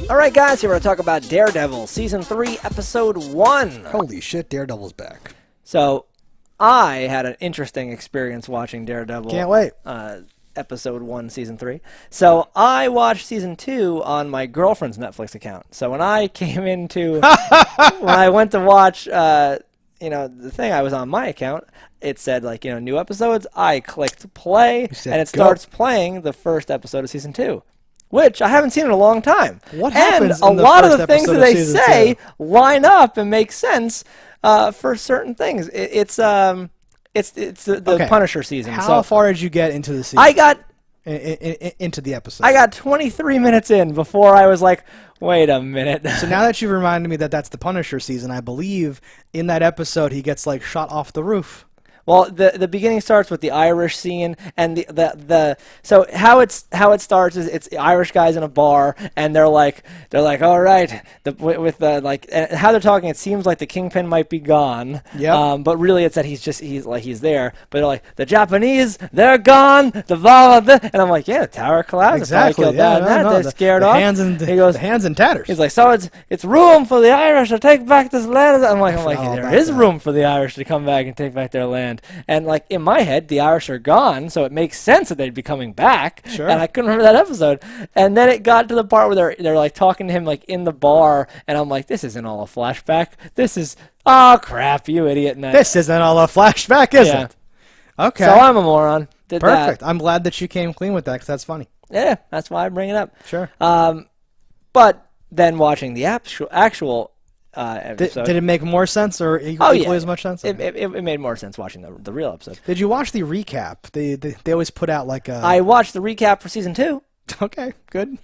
Alright guys, here we're going to talk about Daredevil, Season 3, Episode 1. Holy shit, Daredevil's back. So, I had an interesting experience watching Daredevil. Can't wait. Episode 1, Season 3. So, I watched Season 2 on my girlfriend's Netflix account. So, when I came into... when I went to watch, the thing, I was on my account, it said, new episodes. I clicked play, and it starts playing the first episd of Season 2. Which I haven't seen in a long time. What happens? And a lot of the things that they say line up and make sense for certain things. It's the Punisher season. How far did you get into the season? I got into the episode. I got 23 minutes in before I was like, wait a minute. So now that you've reminded me that that's the Punisher season, I believe in that episode he gets shot off the roof. Well, the beginning starts with the Irish scene, and so how it starts is it's Irish guys in a bar, and they're like all right, how they're talking, it seems like the Kingpin might be gone. Yeah. But really it's that he's there. But they're like, the Japanese, they're gone. The blah, blah, blah. And I'm like, yeah, the Tower collapsed. Exactly. They're scared off. He goes, the hands in tatters. He's like, so it's room for the Irish to take back this land. I'm like, there is room for the Irish to come back and take back their land. And in my head, the Irish are gone, so it makes sense that they'd be coming back. Sure. And I couldn't remember that episode. And then it got to the part where they're talking to him in the bar, and I'm like, this isn't all a flashback. This is crap, you idiot. This isn't all a flashback, is it? Okay. So I'm a moron. Perfect. I'm glad that you came clean with that because that's funny. Yeah, that's why I bring it up. Sure. But then watching the actual episode. Did it make more sense or equally as much sense? It made more sense watching the real episode. Did you watch the recap? They always put out I watched the recap for Season 2. Okay, good.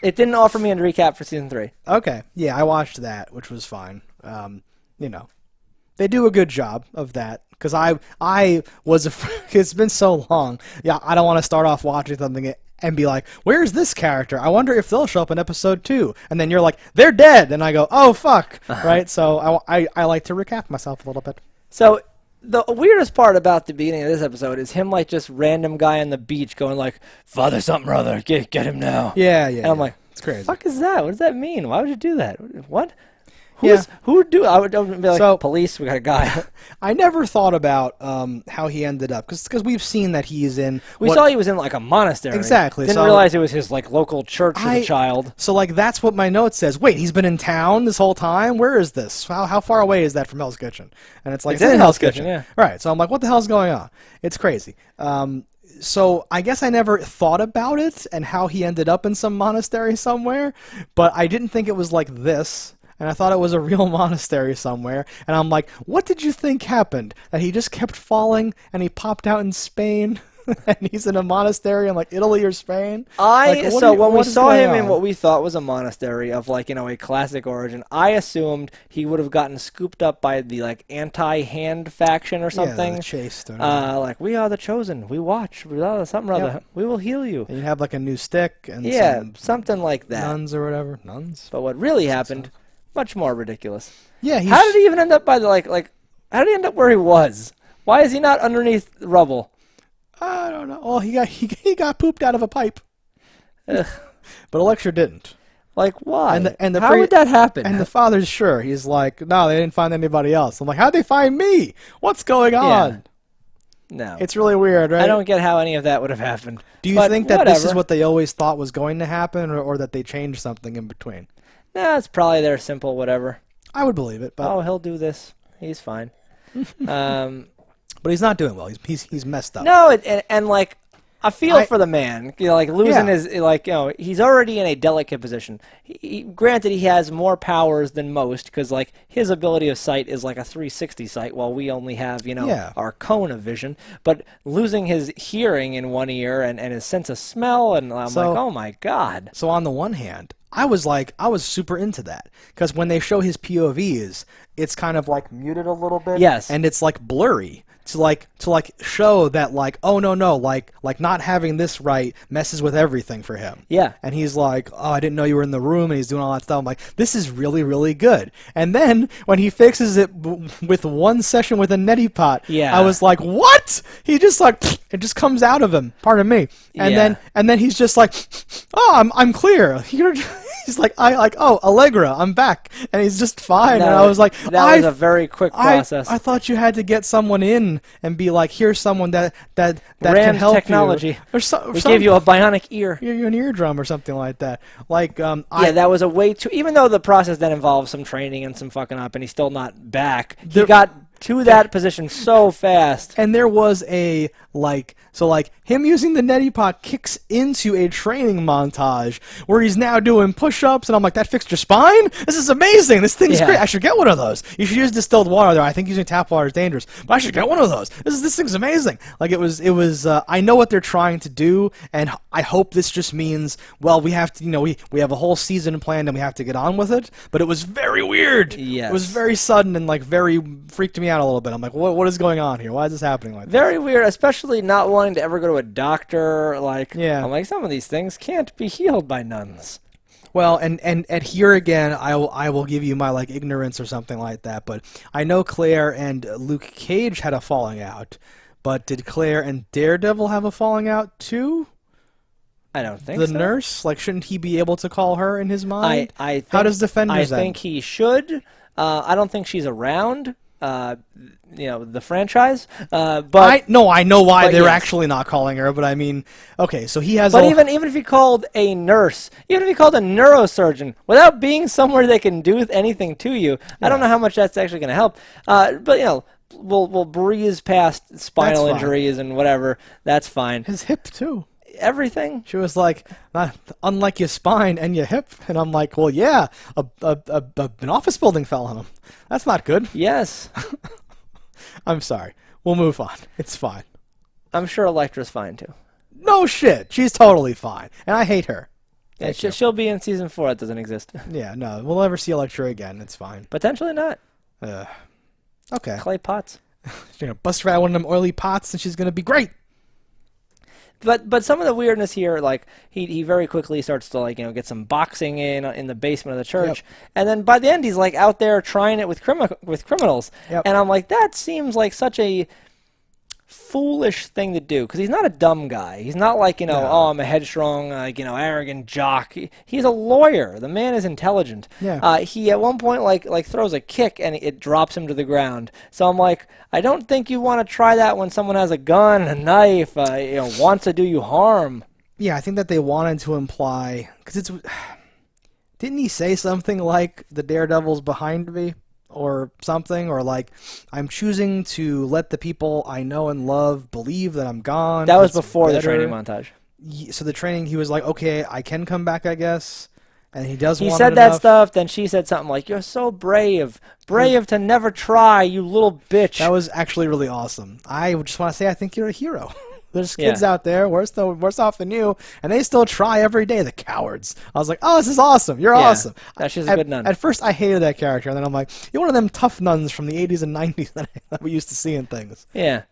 It didn't offer me a recap for Season 3. Okay, yeah, I watched that, which was fine. They do a good job of that because I was it's been so long. Yeah, I don't want to start off watching something and be like, where's this character? I wonder if they'll show up in episode 2. And then you're like, they're dead. And I go, oh, fuck. Right? So I like to recap myself a little bit. So the weirdest part about the beginning of this episode is him just random guy on the beach going Father something or other, get him now. Yeah. And I'm like, it's crazy. What the fuck is that? What does that mean? Why would you do that? What? I would be like, police, we got a guy. I never thought about how he ended up, because we've seen that he's in... We saw he was in a monastery. Exactly. Didn't realize it was his local church as a child. So that's what my note says. Wait, he's been in town this whole time? Where is this? How far away is that from Hell's Kitchen? And it's it's in Hell's Kitchen, yeah. Right, so I'm like, what the hell's going on? It's crazy. So I guess I never thought about it and how he ended up in some monastery somewhere, but I didn't think it was like this. And I thought it was a real monastery somewhere. And I'm like, what did you think happened? That he just kept falling and he popped out in Spain and he's in a monastery in Italy or Spain? When we saw him in what we thought was a monastery of a classic origin, I assumed he would have gotten scooped up by the anti-hand faction or something. Yeah, the chaste. We are the chosen. We watch. Something or other. Yep. We will heal you. And you have a new stick and something like that. Nuns or whatever. Nuns. But what really happened... much more ridiculous. Yeah. How did he even end up by how did he end up where he was? Why is he not underneath the rubble? I don't know. Well, he got pooped out of a pipe. But Elektra didn't. Why? How would that happen? And the father's sure. He's like, no, they didn't find anybody else. I'm like, how'd they find me? What's going on? No. It's really weird, right? I don't get how any of that would have happened. Do you think that this is what they always thought was going to happen, or that they changed something in between? Nah, it's probably their simple whatever. I would believe it, but he'll do this. He's fine. But he's not doing well. He's messed up. No, I feel for the man. Losing his he's already in a delicate position. Granted, he has more powers than most because his ability of sight is a 360 sight, while we only have our cone of vision. But losing his hearing in one ear and his sense of smell, and I'm oh my god. So on the one hand, I was super into that because when they show his POVs, it's kind of like muted a little bit. Yes. And it's like blurry to show that like, oh no, like not having this right messes with everything for him. Yeah. And he's like, oh, I didn't know you were in the room, and he's doing all that stuff. I'm like, this is really, really good. And then when he fixes it with one session with a neti pot, Yeah. I was like, what? He just like, it just comes out of him. Pardon me. And then he's just like, oh, I'm clear. He's like, oh, Allegra, I'm back, and he's just fine. And I was like, that was a very quick process. I thought you had to get someone in and be like, here's someone that Rand can help technology. you. Or We gave you a bionic ear. You're an eardrum or something like that. Like, that was a way too. Even though the process then involves some training and some fucking up, and he's still not back. He got to that position so fast. And there was a him using the neti pot kicks into a training montage where he's now doing push-ups, and I'm like, that fixed your spine? This is amazing. This thing's great. I should get one of those. You should use distilled water there. I think using tap water is dangerous, but I should get one of those. This thing's amazing. Like it was I know what they're trying to do, and I hope this just means, well, we have to, we have a whole season planned and we have to get on with it, but it was very weird. Yes. It was very sudden and like very freaked me out a little bit. I'm like, what is going on here? Why is this happening like this? Very weird, especially not wanting to ever go to a doctor. Like, yeah. I'm like, some of these things can't be healed by nuns. Well, and here again, I will give you my like ignorance or something like that. But I know Claire and Luke Cage had a falling out, but did Claire and Daredevil have a falling out too? I don't think so. The nurse, like, shouldn't he be able to call her in his mind? I think, how does Defenders end? I think he should. I don't think she's around. The franchise. But I know why they're actually not calling her, but I mean, okay, so he has. But even if he called a nurse, even if he called a neurosurgeon, without being somewhere they can do anything to you, I don't know how much that's actually going to help. But we'll breeze past spinal injuries and whatever. That's fine. His hip too. Everything. She was like, unlike your spine and your hip, and I'm like, well, yeah, an office building fell on him. That's not good. Yes. I'm sorry. We'll move on. It's fine. I'm sure Elektra's fine too. No shit. She's totally fine, and I hate her. Yeah, she'll be in season 4. That doesn't exist. Yeah, no, we'll never see Elektra again. It's fine. Potentially not. Okay. Clay pots. Bust her out one of them oily pots, and she's gonna be great. But some of the weirdness here, like he very quickly starts to get some boxing in the basement of the church, and then by the end he's like out there trying it with criminals, and I'm like, that seems like such a foolish thing to do, because he's not a dumb guy. He's not like oh, I'm a headstrong arrogant jock. He's a lawyer. The man is intelligent. Yeah. He at one point like throws a kick and it drops him to the ground. So I'm like, I don't think you want to try that when someone has a gun, a knife, wants to do you harm. Yeah, I think that they wanted to imply, because didn't he say something like the Daredevil's behind me? Or something, or like, I'm choosing to let the people I know and love believe that I'm gone. That was before the training montage. So the training, he was like, okay, I can come back, I guess. And he does want it enough. He said that stuff, then she said something like, you're so brave. Brave to never try, you little bitch. That was actually really awesome. I just want to say I think you're a hero. There's kids out there worse off than you, and they still try every day, the cowards. I was like, oh, this is awesome. You're awesome. She's a good nun. At first, I hated that character, and then I'm like, you're one of them tough nuns from the 80s and 90s that we used to see in things. Yeah.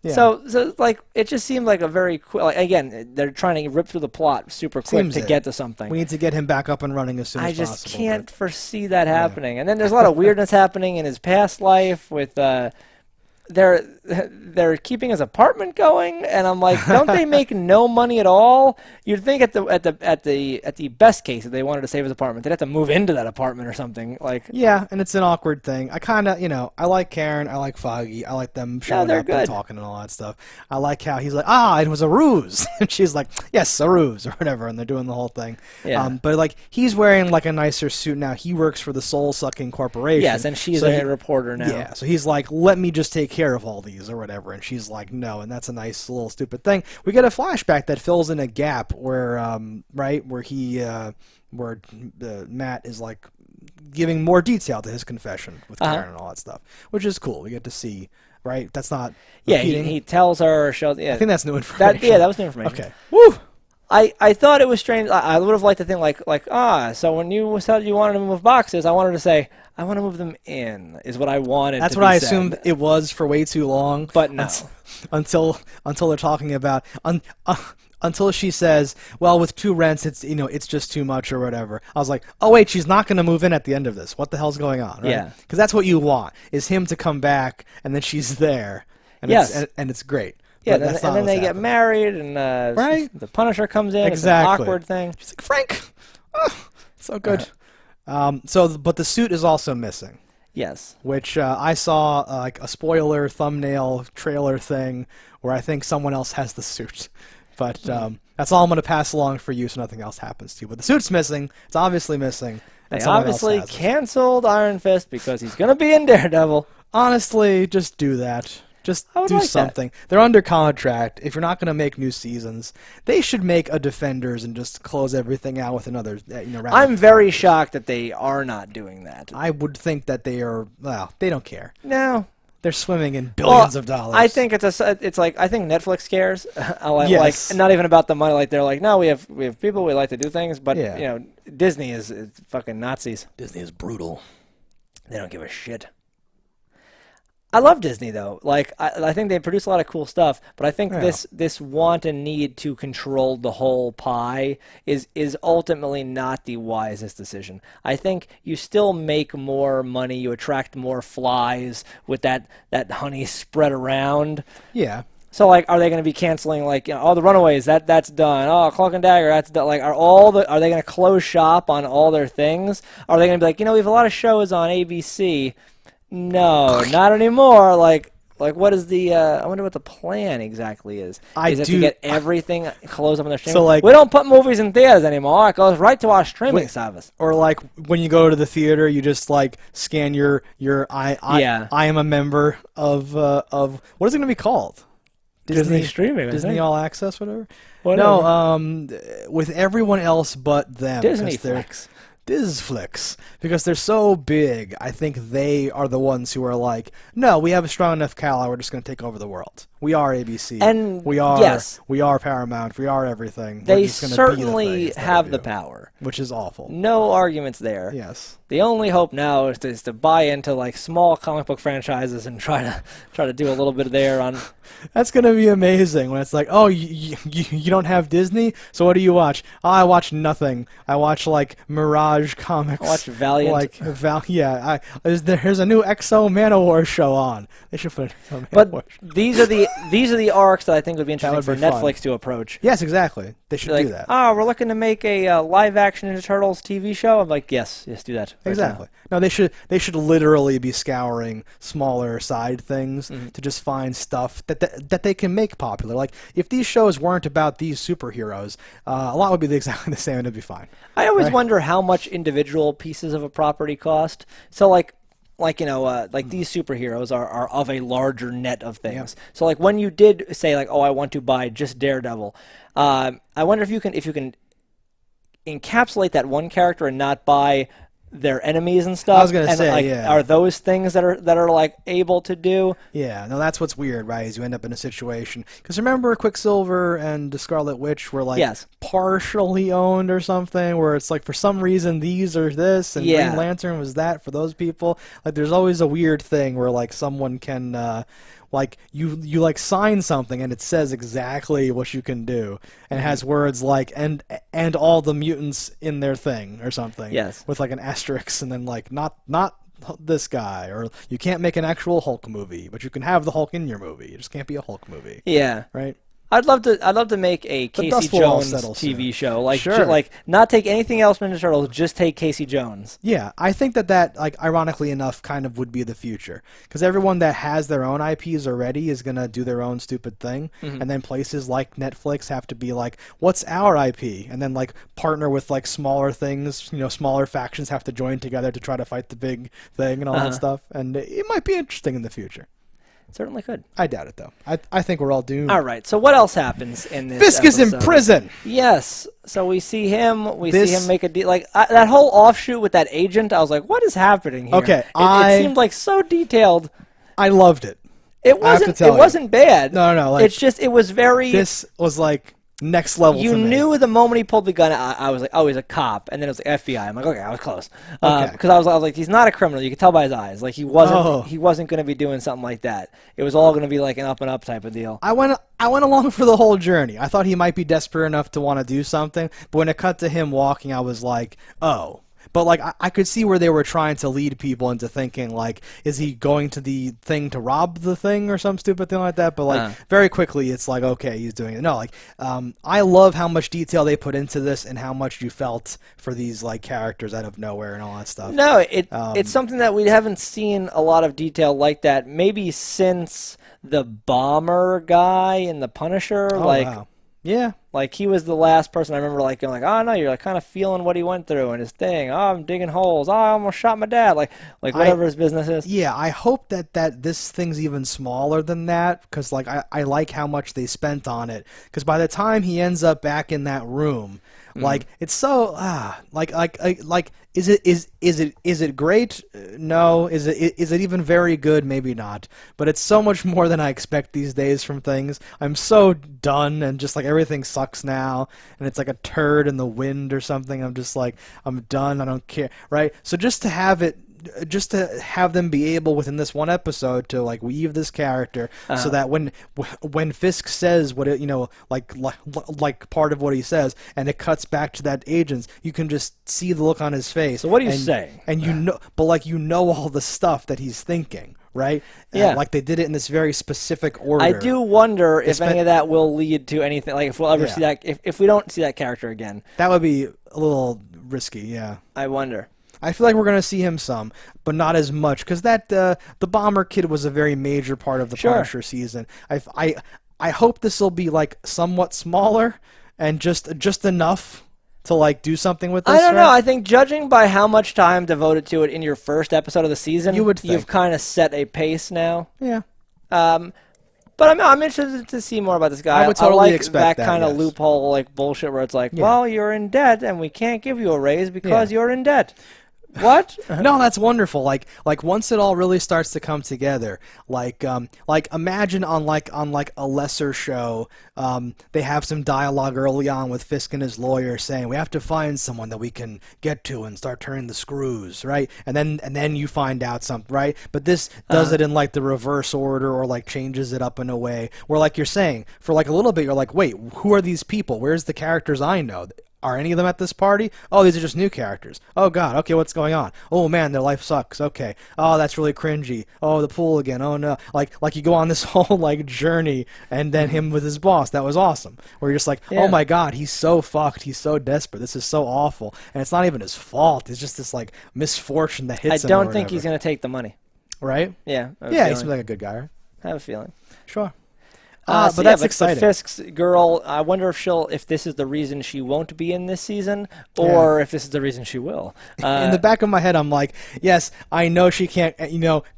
Yeah. So like, it just seemed like a very quick, again, they're trying to rip through the plot super quick to get to something. We need to get him back up and running as soon as possible. I just can't foresee that happening. And then there's a lot of weirdness happening in his past life with... They're keeping his apartment going, and I'm like, don't they make no money at all? You'd think at the best case, if they wanted to save his apartment, they'd have to move into that apartment or something. Like, yeah, and it's an awkward thing. I kind of, I like Karen, I like Foggy, I like them showing up and talking and all that stuff. I like how he's like, it was a ruse, and she's like, yes, a ruse or whatever, and they're doing the whole thing. Yeah. But like, he's wearing like a nicer suit now. He works for the soul sucking corporation. Yes, and she's a reporter now. Yeah, so he's like, let me just take care of all these or whatever, and she's like, no, and that's a nice little stupid thing. We get a flashback that fills in a gap where Matt is like giving more detail to his confession with Karen and all that stuff, which is cool. We get to see, right? That's not repeating. He tells her, shows. Yeah, I think that's new information. That was new information. Okay. Woo. I thought it was strange. I would have liked to think so when you said you wanted to move boxes, I wanted to say I want to move them in is what I wanted. That's to what be I said. assumed it was for way too long. But no. Until they're talking about until she says, well, with 2 rents, it's just too much or whatever. I was like, oh wait, she's not going to move in at the end of this. What the hell's going on? Right? Yeah. Because that's what you want, is him to come back and then she's there, and it's great. Yeah, But and then they get married, and right? the Punisher comes in. Exactly. It's an awkward thing. She's like, Frank, so good. But the suit is also missing. Yes. Which I saw like a spoiler thumbnail trailer thing where I think someone else has the suit. But that's all I'm going to pass along for you so nothing else happens to you. But the suit's missing. It's obviously missing. They obviously canceled Iron Fist because he's going to be in Daredevil. Honestly, just do that. Just do something. They're under contract. If you're not going to make new seasons, they should make a Defenders and just close everything out with another. Round I'm very shocked that they are not doing that. I would think that they are. Well, they don't care. No. They're swimming in billions of dollars. I think it's I think Netflix cares. Yes. Like not even about the money. Like they're like, no, we have people, we like to do things, but Disney is fucking Nazis. Disney is brutal. They don't give a shit. I love Disney though. Like I think they produce a lot of cool stuff, but I think this want and need to control the whole pie is ultimately not the wisest decision. I think you still make more money, you attract more flies with that honey spread around. Yeah. So like, are they going to be canceling the Runaways? That's done. Oh, Cloak and Dagger, that's done. Like, are they going to close shop on all their things? Are they going to be like, we have a lot of shows on ABC. No, not anymore. Like what is the? I wonder what the plan exactly is. Is it to get everything closed up on their streaming? So we don't put movies in theaters anymore. It goes right to our streaming service. Or like when you go to the theater, you just like scan your I am a member of what is it going to be called? Disney streaming. Disney All Access, whatever. Whatever. No, with everyone else but them. Disney Flex. Disflix, because they're so big. I think they are the ones who are like, no, we have a strong enough catalog. We're just going to take over the world. We are ABC, and we are Paramount, we are everything. They certainly have the power, which is awful. No arguments there. Yes. The only hope now is to buy into like small comic book franchises and try to do a little bit there on. That's gonna be amazing when it's like, oh, you don't have Disney, so what do you watch? Oh, I watch nothing. I watch like Mirage Comics. I watch Valiant. Here's a new Exo Manowar show on. They should put it on. But these are the arcs that I think would be interesting for Netflix to approach. Yes, exactly. They should do that. Oh, we're looking to make a live action Ninja Turtles TV show. I'm like, yes, do that. Exactly. No, they should literally be scouring smaller side things to just find stuff that they can make popular. Like if these shows weren't about these superheroes, a lot would be exactly the same and it'd be fine. I always wonder how much individual pieces of a property cost. So like these superheroes are of a larger net of things. Yeah. So like when you did say like, oh, I want to buy just Daredevil, I wonder if you can encapsulate that one character and not buy their enemies and stuff. I was gonna say, are those things that are like able to do? Yeah, no, that's what's weird, right? Is you end up in a situation because remember Quicksilver and the Scarlet Witch were like partially owned or something, where it's like for some reason these are this and Green Lantern was that for those people. Like there's always a weird thing where like someone can. Like you like sign something and it says exactly what you can do and it has words like and all the mutants in their thing or something. Yes. With like an asterisk and then like not this guy, or you can't make an actual Hulk movie, but you can have the Hulk in your movie. It just can't be a Hulk movie. Yeah. Right? I'd love to make a Casey Jones TV show. Like, like not take anything else from Ninja Turtles, just take Casey Jones. Yeah, I think that like ironically enough kind of would be the future, because everyone that has their own IPs already is gonna do their own stupid thing, and then places like Netflix have to be like, what's our IP, and then like partner with like smaller things. Smaller factions have to join together to try to fight the big thing and all that stuff, and it might be interesting in the future. Certainly could. I doubt it, though. I think we're all doomed. All right, so what else happens in this Fisk is in prison! Yes. So we see him. We see him make a deal. Like, that whole offshoot with that agent, I was like, what is happening here? Okay, it seemed like so detailed. I loved it. It wasn't bad. No. Like, it's just, it was very... This was like... next level. You to me. knew the moment he pulled the gun, I was like, oh, he's a cop, and then it was like FBI. I'm like, okay, I was close, Okay. because I was like, he's not a criminal. You could tell by his eyes, like he wasn't going to be doing something like that. It was all going to be like an up and up type of deal. I went along for the whole journey. I thought he might be desperate enough to want to do something, but when it cut to him walking, I was like, oh. But like I could see where they were trying to lead people into thinking like, is he going to the thing to rob the thing or some stupid thing like that? But like very quickly, it's like, okay, he's doing it. No, like I love how much detail they put into this and how much you felt for these like characters out of nowhere and all that stuff. No, it's something that we haven't seen a lot of detail like that. Maybe since the bomber guy in the Punisher, Wow. Yeah. Like he was the last person I remember like going like, oh no, you're like kind of feeling what he went through and his thing. Oh, I'm digging holes. Oh, I almost shot my dad. Like whatever his business is. Yeah, I hope that this thing's even smaller than that because like I like how much they spent on it. Because by the time he ends up back in that room, like it's so like is it great? No. Is it even very good? Maybe not. But it's so much more than I expect these days from things. I'm so done and just like everything sucks now and it's like a turd in the wind or something. I'm just like I'm done. I don't care. Right? So just to have them be able within this one episode to like weave this character so that when Fisk says what it, like part of what he says and it cuts back to that agents, you can just see the look on his face. So what are you saying? And you know, but like you know all the stuff that he's thinking, right? Yeah. Like they did it in this very specific order. I do wonder if any of that will lead to anything. Like if we'll ever see that. If we don't see that character again, that would be a little risky. Yeah. I wonder. I feel like we're going to see him some, but not as much, because the Bomber Kid was a very major part of the Punisher season. I hope this will be like somewhat smaller and just enough to like do something with this. I don't know. I think judging by how much time devoted to it in your first episode of the season, you've kind of set a pace now. Yeah. But I'm interested to see more about this guy. I would totally like expect that kind of loophole like bullshit where it's like, well, you're in debt and we can't give you a raise because you're in debt. What? No, that's wonderful. Like once it all really starts to come together, like imagine on a lesser show, they have some dialogue early on with Fisk and his lawyer saying we have to find someone that we can get to and start turning the screws, right? And then you find out something, right? But this does it in like the reverse order or like changes it up in a way where like you're saying for like a little bit you're like, wait, who are these people? Where's the characters I know? Are any of them at this party? Oh, these are just new characters. Oh, God. Okay, what's going on? Oh, man, their life sucks. Okay. Oh, that's really cringy. Oh, the pool again. Oh, no. Like you go on this whole, like, journey, and then him with his boss. That was awesome. Where you're just like, oh, my God, he's so fucked. He's so desperate. This is so awful. And it's not even his fault. It's just this, like, misfortune that hits him. I don't think he's going to take the money. Right? Yeah. Yeah, he seems like a good guy, right? I have a feeling. Sure. But that's exciting. But Fisk's girl, I wonder if this is the reason she won't be in this season, or if this is the reason she will. In the back of my head, I'm like, yes, I know she can't,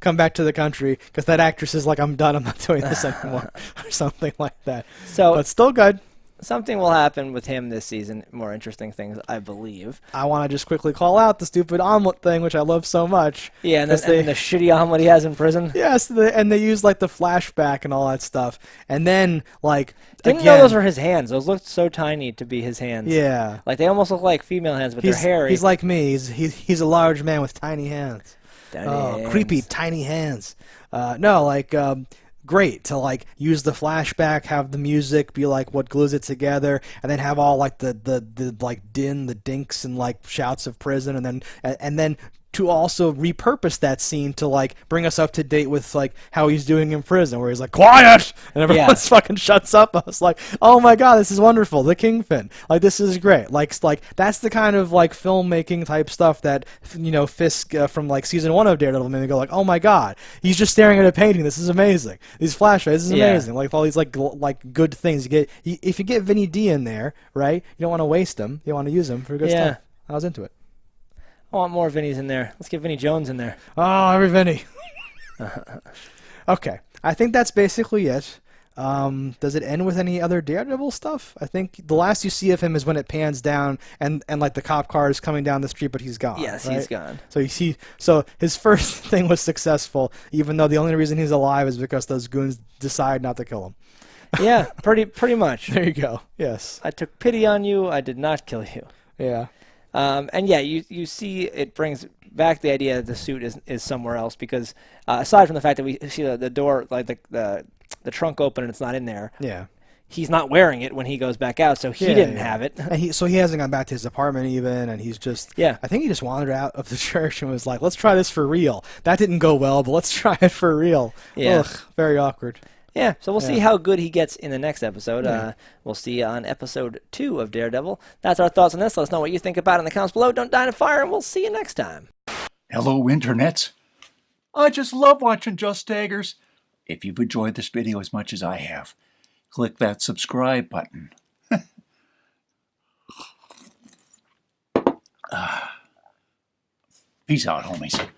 come back to the country because that actress is like, I'm done, I'm not doing this anymore, or something like that. But still good. Something will happen with him this season. More interesting things, I believe. I want to just quickly call out the stupid omelet thing, which I love so much. Yeah, and the shitty omelet he has in prison. Yes, and they use like the flashback and all that stuff. And then like didn't know those were his hands. Those looked so tiny to be his hands. Yeah, like they almost look like female hands, but they're hairy. He's like me. He's a large man with tiny hands. Creepy tiny hands. Great to like use the flashback, have the music be like what glues it together, and then have all like the like din, the dinks, and like shouts of prison, and then to also repurpose that scene to like bring us up to date with like how he's doing in prison, where he's like quiet and everyone fucking shuts up. I was like, oh my God, this is wonderful. The Kingpin, like this is great. Like that's the kind of like filmmaking type stuff that Fisk from like season 1 of Daredevil made me go like, oh my God, he's just staring at a painting. This is amazing. These flashbacks, this is amazing. Like all these like good things you get. If you get Vinny D in there, right? You don't want to waste him. You want to use him for good stuff. I was into it. I want more Vinnies in there. Let's get Vinny Jones in there. Oh, every Vinny. Okay. I think that's basically it. Does it end with any other Daredevil stuff? I think the last you see of him is when it pans down and like the cop car is coming down the street, but he's gone. Yes, right? he's gone. So his first thing was successful, even though the only reason he's alive is because those goons decide not to kill him. Yeah, pretty much. There you go. Yes. I took pity on you. I did not kill you. Yeah. And yeah, you see it brings back the idea that the suit is somewhere else because aside from the fact that we see the door, like the trunk open and it's not in there. Yeah. He's not wearing it when he goes back out, so he didn't have it. And so he hasn't gone back to his apartment even, and he's just... Yeah. I think he just wandered out of the church and was like, let's try this for real. That didn't go well, but let's try it for real. Yeah. Ugh, very awkward. Yeah, so we'll see how good he gets in the next episode. Yeah. We'll see on episode 2 of Daredevil. That's our thoughts on this. Let us know what you think about it in the comments below. Don't die in a fire, and we'll see you next time. Hello, internets. I just love watching JustDaggers. If you've enjoyed this video as much as I have, click that subscribe button. Peace out, homies.